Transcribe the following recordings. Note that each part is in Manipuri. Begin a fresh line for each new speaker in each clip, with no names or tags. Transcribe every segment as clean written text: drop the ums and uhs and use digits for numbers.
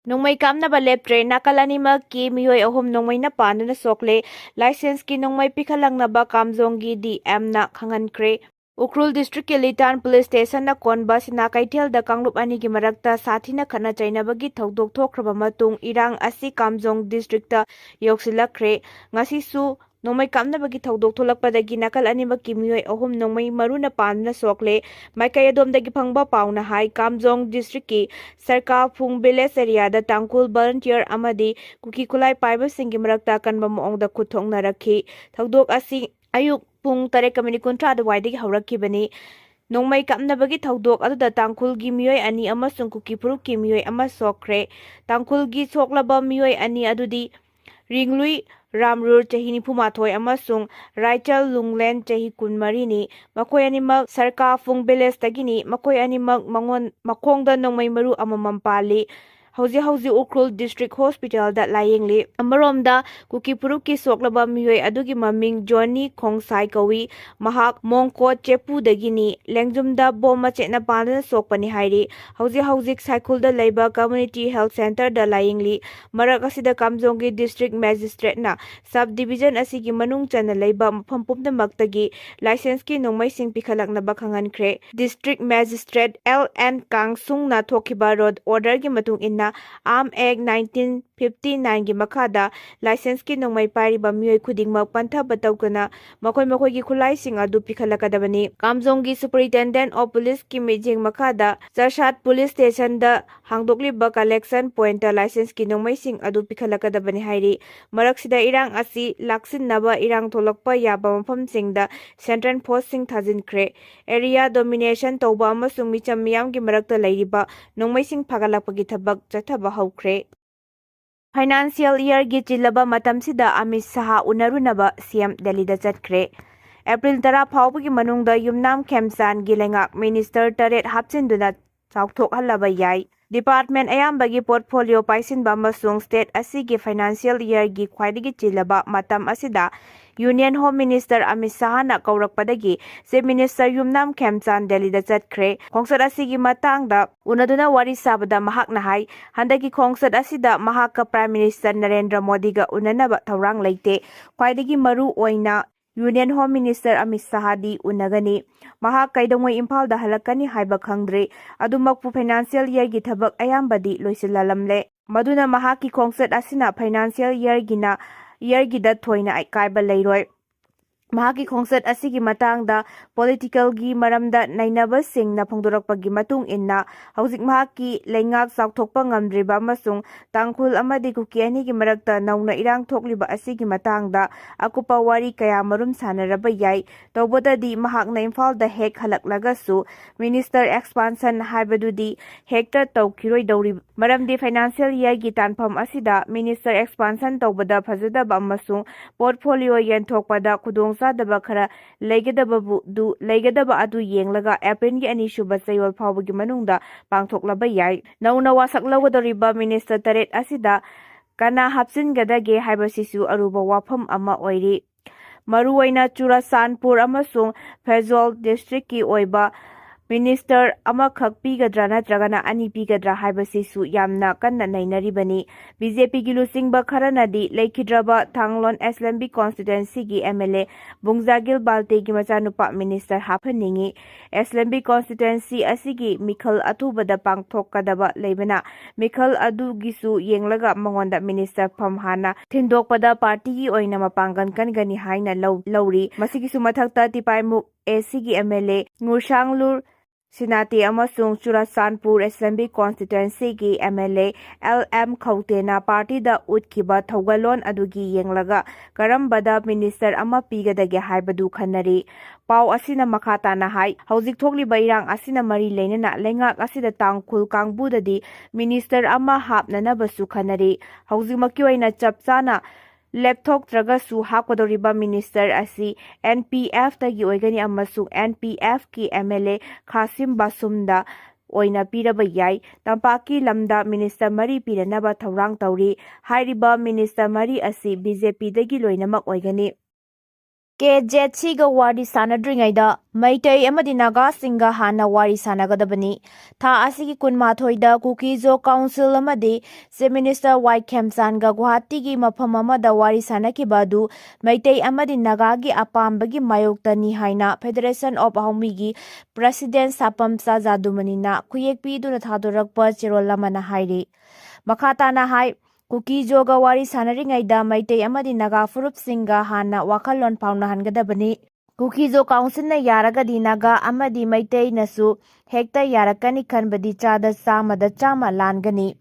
Nongmei kamnaba leptre nakal animakki miyoi ahum nongmei na Panduna Sokle license ki nongmei pikhalangnaba kamjonggi DM na khangankre. Ukrul district ki Litan police station na konba sina kaithel da kanglup ani gi marakta sathina khana chainabagi thodok thokraba matung Erang asi kamjong district ta yoksilakre. Ngasi su Nongmei kamnabagi thodok tholakpadagi nakal animakki miyoi ahum nongmei maru na Panduna Sokle maikai adomdagi phangba pauna hai kamjong district ki sarka phung village area da tangkul volunteer amadi kuki kulai paibasinggi marakta kanba moongda khuthoknarakhi. Thodok asi ayuk pung 8:30 adwaidagi haurakibani. Nongmei kamnabagi thodok aduda tangkulgi miyoi ani amasung kuki purukki miyoi ama sokre. Tangkulgi soklaba miyoi ani adudi ringlui Ramrur chahi 28 amasung Raichal Lunglen chahi 12 ni. Makoi animak sarka phung village tagini makoi animak mangon makhongda nongmei maru amamam pali. Hauzi Ukrul District Hospital da layengli. Amaromda kuki puruki soklaba miyoi adugi maming Johnny Khongsai kawi mahak Mongko Chepu dagini lengjumda boma chena Panduna sokpani hairi. Hauzi cycle da leiba Community Health Center da layengli. Marak asida kamjonggi District Magistrate na Subdivision asigi manung chana leiba mafam pumdamakta license ki nongmei sing pikhalaknaba khangankre. District Magistrate LN Kangsung na thokiba road order gi matung inna Ahum Act 1959 gi makhada license ki nongmei pairiba miyoi khudingmak panthaba tawkana makoi gi khulai sing adu pikhalakadabani. Kamjonggi Superintendent of Police ki mijing makhada Charshat Police Station da hangdokliba collection point da license ki nongmei sing adu pikhalakadabani hairi. Maraksida Erang asi laksinnaba Erang tholakpa yaba mafamsingda Central Force sing thajinkre. Area domination tawba amasung micham miyamgi marakta leiriba nongmei sing phagalakpagi thabak chathaba haukre. Financial year gi chilaba matamsida Amit Shah unarunaba CM Delhi da chatkre. April 10 faubagi manungda yumnam khemsan gi lengak minister taret hapchinduna chawthok halaba yai. Department ayambagi portfolio paisinba amasung state asigi financial year gi khwaidagi chilaba matam asida Union Home Minister Amit Shah na kaurakpadagi Chief Minister Yumnam Khemchan Delhi da chatkre. Khongsat asigi matangda unaduna wari sabada mahakna hai handagi khongsat asida mahakka Prime Minister Narendra Modi ga unanaba thaurang leite. Khwaidagi maru oina Union Home Minister Amit Shah di unagani. Mahak kaidongoi Imphal da halakani haiba khangdre. Adumakpu financial year gi thabak ayambadi loisilalamle. Maduna mahaki khongsat asina financial year gida thoina kaiba leiroi. Mahaki khongsat asigi matangda political gi maramda nainaba singna phongdorakpagi matung inna hauzik mahaki leingak chawthokpa ngamdriba amasung tangkhul amadi kuki ani gi marakta nauna irang thokliba asigi matangda akupa wari kaya marum sanaraba yai. Tawbadadi mahakna Imphal da hek halaklagasu Minister Expansion haibadudi hekta tawkiroi dawri maramdi financial year gi tanpham asida Minister Expansion tawbada phajadaba amasung portfolio yenthokpada khudong sadaba khara leigadaba adu yenglaga April gi anisuba chayol phawbagi manungda pangthoklaba yai. Nauna wasak lawgadoriba Minister taret asida kana hapchingadage haibasisu aruba wafam ama oiri. Maruoina Churasanpur amasung Fezol district ki oiba Minister amakak pigadra natragana ani pigadra haibasisu yamna kanna nainaribani. BJP gi lusingba kharanadi leikidraba Thanglon SLMB constituency gi MLA Bungjagil Balte gi machanupa minister hapaningi. SLMB constituency asigi makhl athubada pangthokadaba leibana makhl adu gisu yenglaga mangonda minister phamhana thindokpada party gi oina mapangan kangani haina lauri. Masigisu mathakta Tipaimuk ACG MLA Ngursanglur Sinati amasung Churasanpur SLMB constituency gi MLA LM Khautena party da utkiba thaugalon adugi yenglaga karambada minister ama pigadage haibadu khanari. Pau asina makata na hai hauzik thokliba Erang asina mari leinana lengak asida tangkhul kangbudadi minister ama hapnanabasu khanari. Hauzik makioina chapchana laptop tragasu hakodoriba minister asi NPF tagi oigani amasung NPF ki MLA Khasim Basumda oina piraba yai. Tampaki lamda minister mari piranaba thaurang tauri. Hyriba minister mari asi BJP dagi loinamak oigani. KZCga wari sanadringayda Maitai amadi Naga hana wari sanagadabani. Tha asigi kunmathoida Kuki Zo Council amadi Chief Minister Y Khemsanga Guwahati mafam amada wari sanakiba adu Maitai amadi Nagagi apambagi mayoktani haina Federation of Ahumigi President Sapam Sajadumanina khuyek piduna thadorakpa chirol lamana hairi. Makhatana hai Kuki Joga wari sanaringayda Maitai amadi Naga furupsinga hana wakalon paunahanggadabani. Kuki Zo Council na yaragadi Naga amadi Maitai nasu hekta yarakani khanbadi chada samada chama langani.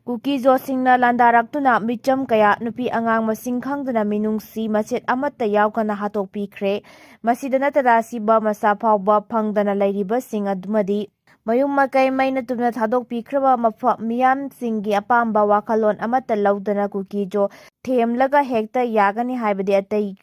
Kuki Zo Singna Landaraktuna micham kaya nupi angang masing khangduna minungsi machet amatta yaukana hatokpikre. Masida natara siba masa phawba phangdana lairiba sing adumadi mayum makai maina tumna thadok pikraba mafa miyam singi apamba wakalon amata laudana Kuki Jo themlaga hekta yagani haibadi atai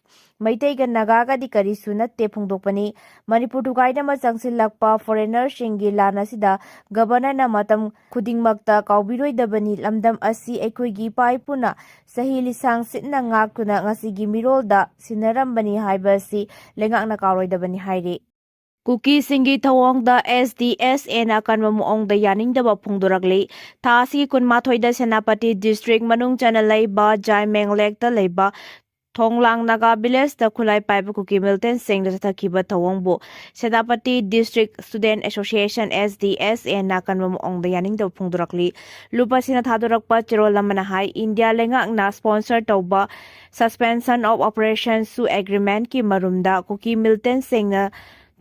Maitai ga Naga ga di karisu natte phongdokpani. Manipur thugaina ma changsilakpa foreigner singi lana sida governor na matam khudingmakta kaubiroidabani lamdam asi ekoigi paipuna sahi lisang sitna ngakuna ngasigi mirolda sinarambani haibasi lengakna kauroidabani hairi. Kuki singi thawongda SDSA na kanwa muongda yaningdaba phongdorakli. Tha si kunmathoida Senapati district manung chana leiba Jaimeng lekta leiba Thonglang Naga village da khulai paiba Kuki Milton Singna thakiba thawongbu Senapati District Student Association SDSA na kanwa muongda yaningda phongdorakli. Lupa sina thadorakpa chirol lamana hai India lengakna sponsor tawba suspension of operations su agreement ki marumda Kuki Milton Singna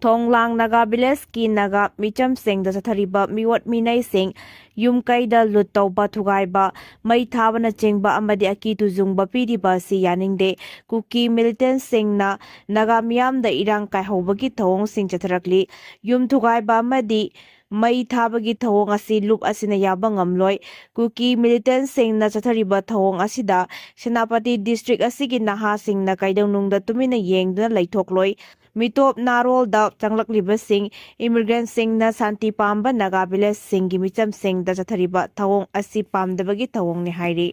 Thonglang Naga village ki Naga micham singda sathariba miwat minai sing yumkaida lut tawba thugaiba mai thabana chingba amadi aki tuzungba piriba si yaningde Kuki Milton Singna Naga miyamda Erang kaihobagi thawong sing chatharakli yum thugaiba amadi mai thabagi thawong asi lup asina yaba ngamloi. Kuki Militant Singna chathariba thawong asida Senapati district asigi naha singna kaidawnungda tumina yengduna leithokloi. Mitop narol da changlakliba sing immigrant singna santi pamba Naga village singi micham singda chathariba thawong asi pamdabagi thawong ni hairi.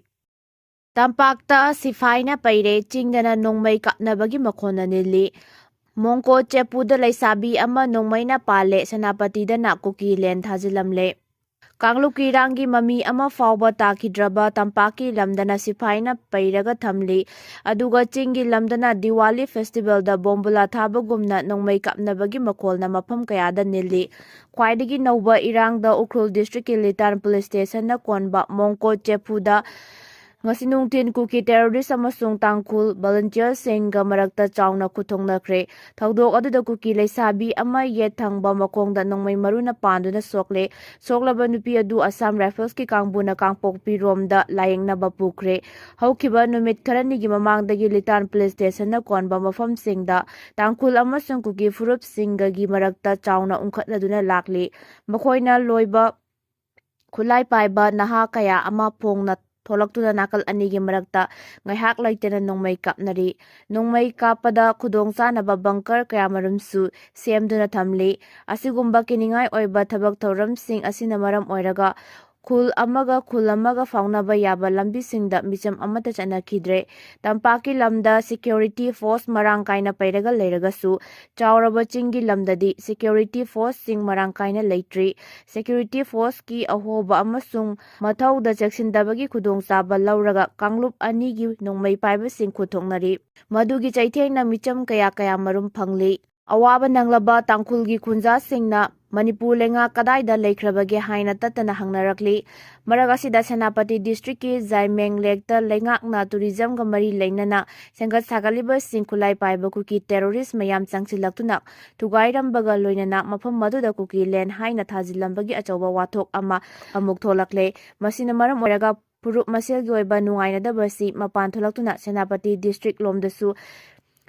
Tampakta sifaina paire chingdana Nongmei kapnabagi makhona nili. Mongko chepuda laisabi ama Nongmei na pale Senapati da na Kuki len thajilamle. Kangluki rangi mami ama fawba takidraba tampaki lamdana sifaina pairaga thamli aduga chingi lamdana Diwali festival da bombula thabagumna Nongmei kapnabagi makolna mafam kayada nili. Khwaidagi nauba Erang da Ukhrul district Litan police station na konba Mongko chepuda ngasinungtin Kuki terrorist amasung tangkul volunteer singga marakta chawna khuthongnakre. Thaudok aduda Kuki leisabi ama yet thangba makongda Nongmei maru na Panduna Sokle soklaba nupi adu Assam Rifles ki kangbuna kangpokpi romda layengnaba pukre. Haukiba numit kharanigi mamangdagi Litan police station na konba mafam singda tangkul amasung Kuki furup singgagi marakta chawna ungkhatladuna lakle. Makhoina loiba khulai paiba naha kaya ama phongna Tholaktuda nakal anigi marakta ngaihak laitena Nongmei kapnari. Nongmei kapada khudong chanaba bunker kaya marumsu semduna thamli. Asigumba kiningai oiba thabak thauramsing asina maram oiraga khul amaga faunaba yaba lambisingda micham amata chanakhidre. Tampaki lamda security force marang kaina pairaga leiragasu chawraba chingi lamdadi security force sing marang kaina leitri. Security force ki ahoba amasung mathauda cheksindabagi khudong chaba lauraga kanglup anigi Nongmei paiba sing khuthoknari. Madugi chaithengna micham kaya marum phangli. Awaba nanglaba tangkulgi khunja singna Manipur lenga kadaida leikrabage haina tatana hangnarakli. Maragasida Senapati district ki Jaimeng lekta lengakna tourism ga mari leinana sengat sagaliba singkulai paiba Kuki terrorist mayam changsilaktuna thugairambaga loinana mafam maduda Kuki len haina thajilambagi achauba wathok ama amuk tholakle. Masina maram oraga purup maselgi oiba nungainadabasi mapan tholaktuna Senapati district lomdasu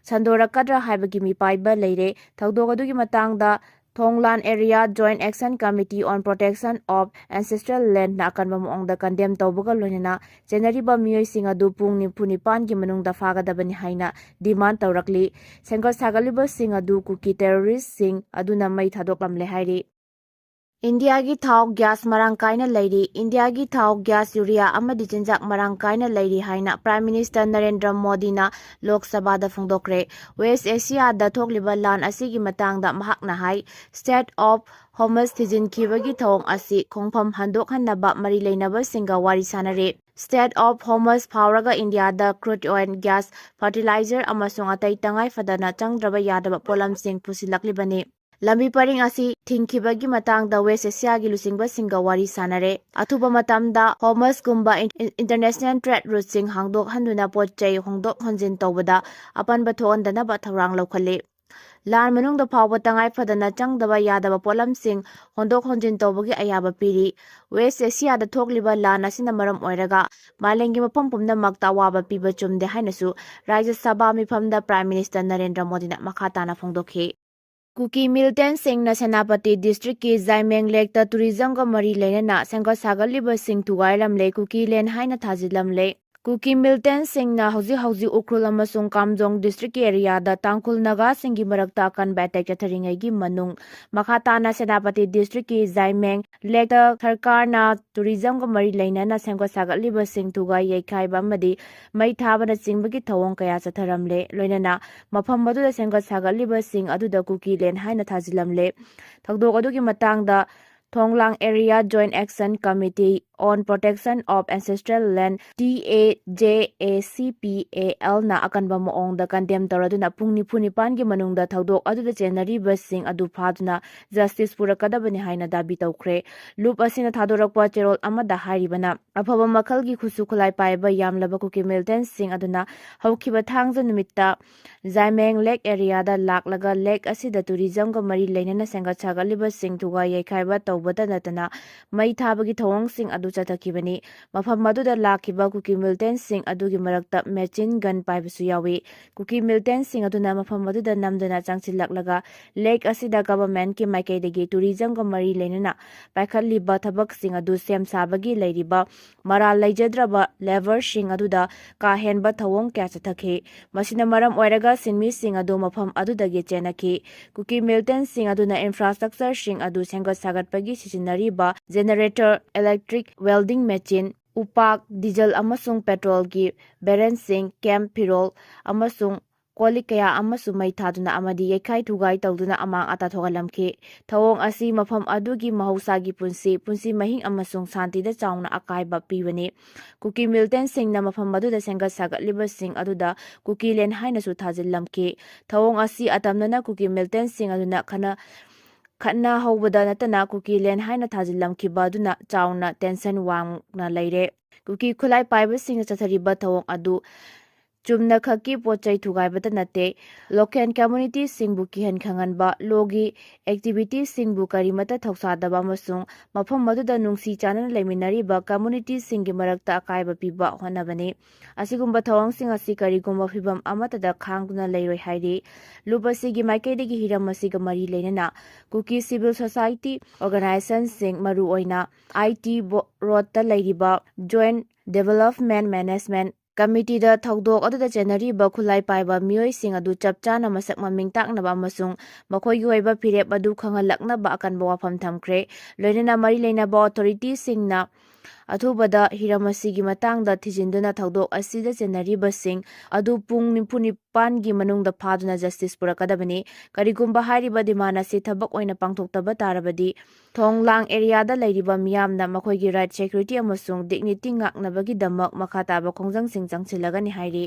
sandorakadra haibagi mi paiba leire. Thaudok adugi matangda Thonglan Area Joint Action Committee on Protection of Ancestral Land na akanba muongda condemn tawbaga loinana jenariba miyoi adu pung nipan gi manungda fagadabani haina demand tawrakli. Sengat sagaliba adu Kuki terrorist sing aduna mai thadoklamle hairi. ꯏꯟꯗꯤꯌꯥꯒꯤ ꯊꯥꯎ ꯒ꯭ꯌꯥꯁ ꯃꯔꯥꯡ ꯀꯥꯏꯅ ꯂꯩꯔꯤ꯫ ꯏꯟꯗꯤꯌꯥꯒꯤ ꯊꯥꯎ, ꯒ꯭ꯌꯥꯁ, ꯌꯨꯔꯤꯌꯥ ꯑꯃꯗꯤ ꯆꯤꯟꯖꯥꯛ ꯃꯔꯥꯡ ꯀꯥꯏꯅ ꯂꯩꯔꯤ ꯍꯥꯏꯅ ꯄ꯭ꯔꯥꯏꯝ ꯃꯤꯅꯤꯁꯇꯔ ꯅꯔꯦꯟꯗ꯭ꯔ ꯃꯣꯗꯤꯅ ꯂꯣꯛ ꯁꯚꯥꯗ ꯐꯣꯡꯗꯣꯛꯈ꯭ꯔꯦ꯫ ꯋꯦꯁ ꯑꯦꯁꯤꯌꯥꯗ ꯊꯣꯛꯂꯤꯕ ꯂꯥꯟ ꯑꯁꯤꯒꯤ ꯃꯇꯥꯡꯗ ꯃꯍꯥꯛꯅ ꯍꯥꯏ ꯁ꯭ꯇꯦꯠ ꯑꯣꯐ ꯍꯣꯃꯁ ꯊꯤꯡꯖꯤꯟꯈꯤꯕꯒꯤ ꯊꯧꯑꯣꯡ ꯑꯁꯤ ꯈꯣꯡꯐꯝ ꯍꯟꯗꯣꯛꯍꯟꯅꯕ ꯃꯔꯤ ꯂꯩꯅꯕꯁꯤꯡꯒ ꯋꯥꯔꯤ ꯁꯥꯅꯔꯦ꯫ ꯁ꯭ꯇꯦꯠ ꯑꯣꯐ ꯍꯣꯃꯁ ꯐꯥꯎꯔꯒ ꯏꯟꯗꯤꯌꯥꯗ ꯀ꯭ꯔꯨꯗ ꯑꯣꯏꯜ, ꯒ꯭ꯌꯥꯁ, ꯐꯔꯇꯤꯂꯥꯏꯖꯔ ꯑꯃꯁꯨꯡ ꯑꯇꯩ ꯇꯉꯥꯏ ꯐꯗꯅ ꯆꯪꯗ꯭ꯔꯕ ꯌꯥꯗꯕ ꯄꯣꯠꯂꯝꯁꯤꯡ ꯄꯨꯁꯤꯜꯂꯛꯂꯤꯕꯅꯤ꯫ ꯂꯝꯕꯤ ꯄꯔꯤꯡ ꯑꯁꯤ ꯊꯤꯡꯈꯤꯕꯒꯤ ꯃꯇꯥꯡꯗ ꯋꯦꯁ ꯑꯦꯁꯤꯌꯥꯒꯤ ꯂꯨꯆꯤꯡꯕꯁꯤꯡꯒ ꯋꯥꯔꯤ ꯁꯥꯅꯔꯦ꯫ ꯑꯊꯨꯕ ꯃꯇꯝꯗ ꯍꯣꯃꯁꯒꯨꯝꯕ ꯏꯟꯇꯔꯅꯦꯁꯅꯦꯜ ꯇ꯭ꯔꯦꯗ ꯔꯨꯠꯁꯤꯡ ꯍꯥꯡꯗꯣꯛꯍꯟꯗꯨꯅ ꯄꯣꯠ-ꯆꯩ ꯍꯣꯡꯗꯣꯛ ꯍꯣꯟꯖꯤꯟ ꯇꯧꯕꯗ ꯑꯄꯟꯕ ꯊꯣꯛꯍꯟꯗꯅꯕ ꯊꯧꯔꯥꯡ ꯂꯧꯈꯠꯂꯤ꯫ ꯂꯥꯟ ꯃꯅꯨꯡꯗ ꯐꯥꯎꯕ ꯇꯉꯥꯏ ꯐꯗꯅ ꯆꯪꯗꯕ ꯌꯥꯗꯕ ꯄꯣꯠꯂꯝꯁꯤꯡ ꯍꯣꯡꯗꯣꯛ ꯍꯣꯟꯖꯤꯟ ꯇꯧꯕꯒꯤ ꯑꯌꯥꯕ ꯄꯤꯔꯤ꯫ ꯋꯦꯁ ꯑꯦꯁꯤꯌꯥꯗ ꯊꯣꯛꯂꯤꯕ ꯂꯥꯟ ꯑꯁꯤꯅ ꯃꯔꯝ ꯑꯣꯏꯔꯒ ꯃꯥꯂꯦꯝꯒꯤ ꯃꯐꯝ ꯄꯨꯝꯅꯃꯛꯇ ꯑꯋꯥꯕ ꯄꯤꯕ ꯆꯨꯝꯗꯦ ꯍꯥꯏꯅꯁꯨ ꯔꯥꯖ꯭ꯌ ꯁꯚꯥ ꯃꯤꯐꯝꯗ ꯄ꯭ꯔꯥꯏꯝ ꯃꯤꯅꯤꯁꯇꯔ ꯅꯔꯦꯟꯗ꯭ꯔ ꯃꯣꯗꯤꯅ ꯃꯈꯥ ꯇꯥꯅ ꯐꯣꯡꯗꯣꯛꯈꯤ꯫ ꯀꯨꯀꯤ ꯃꯤꯂꯤꯇꯦꯟꯠꯁꯤꯡꯅ ꯁꯦꯅꯥꯄꯇꯤ ꯗꯤꯁꯇ꯭ꯔꯤꯛꯀꯤ ꯖꯥꯏꯃꯦꯡ ꯂꯦꯛꯇ ꯇꯨꯔꯤꯖꯝꯒ ꯃꯔꯤ ꯂꯩꯅꯅ ꯁꯦꯝꯒꯠ ꯁꯥꯒꯠꯂꯤꯕꯁꯤꯡ ꯊꯨꯒꯥꯏꯔꯝꯂꯦ, ꯀꯨꯀꯤ ꯂꯦꯟ ꯍꯥꯏꯅ ꯊꯥꯖꯤꯜꯂꯝꯂꯦ꯫ ꯀꯨꯀꯤ ꯃꯤꯂꯤꯇꯦꯟꯠꯁꯤꯡꯅ ꯍꯧꯖꯤꯛ ꯎꯈ꯭ꯔꯨꯜ ꯑꯃꯁꯨꯡ ꯀꯥꯝꯖꯣꯡ ꯗꯤꯁꯇ꯭ꯔꯤꯛꯀꯤ ꯑꯦꯔꯤꯌꯥꯗ ꯇꯥꯡꯈꯨꯜ ꯅꯥꯒꯥꯁꯤꯡꯒꯤ ꯃꯔꯛꯇ ꯑꯀꯟꯕ ꯑꯦꯇꯦꯛ ꯆꯠꯊꯔꯤꯉꯩꯒꯤ ꯃꯅꯨꯡ ꯃꯈꯥ ꯇꯥꯅ ꯁꯦꯅꯥꯄꯇꯤ ꯗꯤꯁꯇ꯭ꯔꯤꯛꯀꯤ ꯖꯥꯏꯃꯦꯡ ꯂꯦꯛꯇ ꯁꯔꯀꯥꯔꯅ ꯇꯨꯔꯤꯖꯝꯒ ꯃꯔꯤ ꯂꯩꯅꯅ ꯁꯦꯝꯒꯠ ꯁꯥꯒꯠꯂꯤꯕꯁꯤꯡ ꯊꯨꯒꯥꯏ ꯌꯩꯈꯥꯏꯕ ꯑꯃꯗꯤ ꯃꯩ ꯊꯥꯕꯅꯆꯤꯡꯕꯒꯤ ꯊꯧꯑꯣꯡ ꯀꯌꯥ ꯆꯠꯊꯔꯝꯂꯦ꯫ ꯂꯣꯏꯅꯅ ꯃꯐꯝ ꯑꯗꯨꯗ ꯁꯦꯝꯒꯠ ꯁꯥꯒꯠꯂꯤꯕꯁꯤꯡ ꯑꯗꯨꯗ ꯀꯨꯀꯤ ꯂꯦꯟ ꯍꯥꯏꯅ ꯊꯥꯖꯤꯜꯂꯝꯂꯦ꯫ ꯊꯧꯗꯣꯛ ꯑꯗꯨꯒꯤ ꯃꯇꯥꯡꯗ Thonglang area joint action committee on protection of ancestral land TAJACPAL ꯅ ꯑꯀꯟꯕ ꯃꯑꯣꯡꯗ ꯀꯟꯗꯦꯝ ꯇꯧꯔꯗꯨꯅ ꯄꯨꯡ nimfꯨ-9ꯒꯤ ꯃꯅꯨꯡꯗ ꯊꯧꯗꯣꯛ ꯑꯗꯨꯗ ꯆꯦꯟꯅꯔꯤꯕꯁꯤꯡ ꯑꯗꯨ ꯐꯥꯗꯨꯅ ꯖꯁꯇꯤꯁ ꯄꯨꯔꯛꯀꯗꯕꯅꯤ ꯍꯥꯏꯅ ꯗꯥꯕꯤ ꯇꯧꯈ꯭ꯔꯦ꯫ ꯂꯨꯞ ꯑꯁꯤꯅ ꯊꯥꯗꯣꯔꯛꯄ ꯆꯦꯔꯣꯜ ꯑꯃꯗ ꯍꯥꯏꯔꯤꯕꯅ ꯑꯐꯕ ꯃꯈꯜꯒꯤ ꯈꯨꯠꯁꯨ ꯈꯨꯠꯂꯥꯏ ꯄꯥꯏꯕ ꯌꯥꯝꯂꯕ ꯀꯨꯀꯤ ꯃꯤꯂꯤꯇꯦꯟꯠꯁꯤꯡ ꯑꯗꯨꯅ ꯍꯧꯈꯤꯕ ꯊꯥꯡꯖ ꯅꯨꯃꯤꯠꯇ ꯖꯥꯏꯃꯦꯡ ꯂꯦꯛ ꯑꯦꯔꯤꯌꯥꯗ ꯂꯥꯛꯂꯒ ꯂꯦꯛ ꯑꯁꯤꯗ ꯇꯨꯔꯤꯖꯝꯒ ꯃꯔꯤ ꯂꯩꯅꯅ ꯁꯦꯝꯒꯠ ꯁꯥꯒꯠꯂꯤꯕꯁꯤꯡ ꯊꯨꯒꯥꯏ ꯌꯩꯈꯥꯏꯕ ꯇꯧꯕꯇ ꯅꯠꯇꯅ ꯃꯩ ꯊꯥꯕꯒꯤ ꯊꯧꯑꯣꯡꯁꯤꯡ ꯑꯗꯨ ꯆꯠꯊꯈꯤꯕꯅꯤ꯫ ꯃꯐꯝ ꯑꯗꯨꯗ ꯂꯥꯛꯈꯤꯕ ꯀꯨꯀꯤ ꯃꯤꯂꯤꯇꯦꯟꯠꯁꯤꯡ ꯑꯗꯨꯒꯤ ꯃꯔꯛꯇ ꯃꯦꯆꯤꯟ ꯒꯟ ꯄꯥꯏꯕꯁꯨ ꯌꯥꯎꯏ꯫ ꯀꯨꯀꯤ ꯃꯤꯂꯤꯇꯦꯟꯠꯁꯤꯡ ꯑꯗꯨꯅ ꯃꯐꯝ ꯑꯗꯨꯗ ꯅꯝꯗꯨꯅ ꯆꯪꯁꯤꯜꯂꯛꯂꯒ ꯂꯦꯛ ꯑꯁꯤꯗ ꯒꯚꯔꯟꯃꯦꯟꯠꯀꯤ ꯃꯥꯏꯀꯩꯗꯒꯤ ꯇꯨꯔꯤꯖꯝꯒ ꯃꯔꯤ ꯂꯩꯅꯅ ꯄꯥꯏꯈꯠꯂꯤꯕ ꯊꯕꯛꯁꯤꯡ ꯑꯗꯨ ꯁꯦꯝ ꯁꯥꯕꯒꯤ ꯂꯩꯔꯤꯕ ꯃꯔꯥꯜ ꯂꯩꯖꯗ꯭ꯔꯕ ꯂꯦꯕꯔꯁꯤꯡ ꯑꯗꯨꯗ ꯀꯥ ꯍꯦꯟꯕ ꯊꯧꯑꯣꯡ ꯀꯌꯥ ꯆꯠꯊꯈꯤ꯫ ꯃꯁꯤꯅ ꯃꯔꯝ ꯑꯣꯏꯔꯒ ꯁꯤꯟꯃꯤꯁꯤꯡ ꯑꯗꯨ ꯃꯐꯝ ꯑꯗꯨꯗꯒꯤ ꯆꯦꯟꯅꯈꯤ꯫ ꯀꯨꯀꯤ ꯃꯤꯂꯤꯇꯦꯟꯠꯁꯤꯡ ꯑꯗꯨꯅ ꯏꯟꯐ꯭ꯔꯥꯁ꯭ꯇꯔꯛꯆꯔꯁꯤꯡ ꯑꯗꯨ ꯁꯦꯝꯒꯠ ꯁꯥꯒꯠꯄꯒꯤ ꯁꯤꯖꯤꯟꯅꯔꯤꯕ ꯖꯦꯅꯦꯔꯦꯇꯔ, ꯏꯂꯦꯛꯇ꯭ꯔꯤꯛ ꯋꯦꯜꯗꯤꯡ ꯃꯦꯆꯤꯟ, ꯎꯄꯥꯛ, ꯗꯤꯖꯜ ꯑꯃꯁꯨꯡ ꯄꯦꯇ꯭ꯔꯣꯜꯒꯤ ꯕꯦꯔꯦꯜꯁꯤꯡ, ꯀꯦꯝꯞ, ꯐꯤꯔꯣꯜ ꯑꯃꯁꯨꯡ ꯀꯣꯜꯂꯤꯛ ꯀꯌꯥ ꯑꯃꯁꯨ ꯃꯩ ꯊꯥꯗꯨꯅ ꯑꯃꯗꯤ ꯌꯩꯈꯥꯏ ꯊꯨꯒꯥꯏ ꯇꯧꯗꯨꯅ ꯑꯃꯥꯡ ꯑꯇꯥ ꯊꯣꯛꯍꯜꯂꯝꯈꯤ꯫ ꯊꯧꯑꯣꯡ ꯑꯁꯤ ꯃꯐꯝ ꯑꯗꯨꯒꯤ ꯃꯍꯧꯁꯥꯒꯤ ꯄꯨꯟꯁꯤ ꯃꯍꯤꯡ ꯑꯃꯁꯨꯡ ꯁꯥꯟꯇꯤꯗ ꯆꯥꯎꯅ ꯑꯀꯥꯏꯕ ꯄꯤꯕꯅꯤ꯫ ꯀꯨꯀꯤ ꯃꯤꯂꯤꯇꯦꯟꯠꯁꯤꯡꯅ ꯃꯐꯝ ꯑꯗꯨꯗ ꯁꯦꯝꯒꯠ ꯁꯥꯒꯠꯂꯤꯕꯁꯤꯡ ꯑꯗꯨꯗ ꯀꯨꯀꯤ ꯂꯦꯟ ꯍꯥꯏꯅꯁꯨ ꯊꯥꯖꯤꯜꯂꯝꯈꯤ꯫ ꯊꯧꯑꯣꯡ ꯑꯁꯤ ꯑꯇꯝꯅꯅ ꯀꯨꯀꯤ ꯃꯤꯂꯤꯇꯦꯟꯠꯁꯤꯡ ꯑꯗꯨꯅ ꯈꯠꯅꯍꯧꯕꯗ ꯅꯠꯇꯅ ꯀꯨꯀꯤ ꯂꯦꯟ ꯍꯥꯏꯅ ꯊꯥꯖꯤꯜꯂꯝꯈꯤꯕ ꯑꯗꯨꯅ ꯆꯥꯎꯅ ꯇꯦꯟꯁꯟ ꯋꯥꯡꯅ ꯂꯩꯔꯦ꯫ ꯀꯨꯀꯤ ꯈꯨꯠꯂꯥꯏ ꯄꯥꯏꯕꯁꯤꯡꯅ ꯆꯠꯊꯔꯤꯕ ꯊꯧꯑꯣꯡ ꯑꯗꯨ ꯆꯨꯝꯅꯈꯛꯀꯤ ꯄꯣꯠ-ꯆꯩ ꯊꯨꯒꯥꯏꯕꯇ ꯅꯠꯇꯦ, ꯂꯣꯀꯦꯜ ꯀꯝꯃ꯭ꯌꯨꯅꯤꯇꯤꯁꯤꯡꯕꯨ ꯀꯤꯍꯟ ꯈꯪꯍꯟꯕ, ꯂꯣꯒꯤ ꯑꯦꯛꯇꯤꯚꯤꯇꯤꯁꯤꯡꯕꯨ ꯀꯔꯤꯃꯠꯇ ꯊꯧꯁꯥꯗꯕ ꯑꯃꯁꯨꯡ ꯃꯐꯝ ꯑꯗꯨꯗ ꯅꯨꯡꯁꯤ ꯆꯥꯟꯅꯅ ꯂꯩꯃꯤꯟꯅꯔꯤꯕ ꯀꯝꯃ꯭ꯌꯨꯅꯤꯇꯤꯁꯤꯡꯒꯤ ꯃꯔꯛꯇ ꯑꯀꯥꯏꯕ ꯄꯤꯕ ꯍꯣꯠꯅꯕꯅꯤ꯫ ꯑꯁꯤꯒꯨꯝꯕ ꯊꯧꯑꯣꯡꯁꯤꯡ ꯑꯁꯤ ꯀꯔꯤꯒꯨꯝꯕ ꯐꯤꯚꯝ ꯑꯃꯠꯇꯗ ꯈꯥꯡꯗꯨꯅ ꯂꯩꯔꯣꯏ ꯍꯥꯏꯔꯤ꯫ ꯂꯨꯞ ꯑꯁꯤꯒꯤ ꯃꯥꯏꯀꯩꯗꯒꯤ ꯍꯤꯔꯝ ꯑꯁꯤꯒ ꯃꯔꯤ ꯂꯩꯅꯅ ꯀꯨꯀꯤ ꯁꯤꯚꯤꯜ ꯁꯣꯁꯥꯏꯇꯤ ꯑꯣꯔꯒꯅꯥꯏꯖꯦꯁꯟꯁꯤꯡ, ꯃꯔꯨꯑꯣꯏꯅ IT ꯔꯣꯗꯇ ꯂꯩꯔꯤꯕ ꯖꯣꯏꯟꯠ ꯗꯤꯚꯦꯂꯞꯃꯦꯟꯠ ꯃꯦꯅꯦꯖꯃꯦꯟꯠ ꯀꯃꯤꯇꯤꯗ ꯊꯧꯗꯣꯛ ꯑꯗꯨꯗ ꯆꯦꯟꯅꯔꯤꯕ ꯈꯨꯠꯂꯥꯏ ꯄꯥꯏꯕ ꯃꯤꯑꯣꯏꯁꯤꯡ ꯑꯗꯨ ꯆꯞ ꯆꯥꯅ ꯃꯁꯛ ꯃꯃꯤꯡ ꯇꯥꯛꯅꯕ ꯑꯃꯁꯨꯡ ꯃꯈꯣꯏꯒꯤ ꯑꯣꯏꯕ ꯐꯤꯔꯦꯞ ꯑꯗꯨ ꯈꯪꯍꯜꯂꯛꯅꯕ ꯑꯀꯟꯕ ꯋꯥꯐꯝ ꯊꯝꯈ꯭ꯔꯦ꯫ ꯂꯣꯏꯅꯅ ꯃꯔꯤ ꯂꯩꯅꯕ ꯑꯣꯊꯣꯔꯤꯇꯤꯁꯤꯡꯅ ꯑꯊꯨꯕꯗ ꯍꯤꯔꯝ ꯑꯁꯤꯒꯤ ꯃꯇꯥꯡꯗ ꯊꯤꯖꯤꯟꯗꯨꯅ ꯊꯧꯗꯣꯛ ꯑꯁꯤꯗ ꯆꯦꯟꯅꯔꯤꯕꯁꯤꯡ ꯑꯗꯨ ꯄꯨꯡ nimfꯨ-9ꯒꯤ ꯃꯅꯨꯡꯗ ꯐꯥꯗꯨꯅ ꯖꯁꯇꯤꯁ ꯄꯨꯔꯛꯀꯗꯕꯅꯤ꯫ ꯀꯔꯤꯒꯨꯝꯕ ꯍꯥꯏꯔꯤꯕ ꯗꯤꯃꯥꯟ ꯑꯁꯤ ꯊꯕꯛ ꯑꯣꯏꯅ ꯄꯥꯡꯊꯣꯛꯇꯕ ꯇꯥꯔꯕꯗꯤ ꯊꯣꯡꯂꯥꯡ ꯑꯦꯔꯤꯌꯥꯗ ꯂꯩꯔꯤꯕ ꯃꯤꯌꯥꯝꯅ ꯃꯈꯣꯏꯒꯤ ꯔꯥꯏꯠ, ꯁꯦꯀ꯭ꯌꯨꯔꯤꯇꯤ ꯑꯃꯁꯨꯡ ꯗꯤꯒꯅꯤꯇꯤ ꯉꯥꯛꯅꯕꯒꯤꯗꯃꯛ ꯃꯈꯥ ꯇꯥꯕ ꯈꯣꯡꯖꯪꯁꯤꯡ ꯆꯪꯁꯤꯜꯂꯒꯅꯤ ꯍꯥꯏꯔꯤ꯫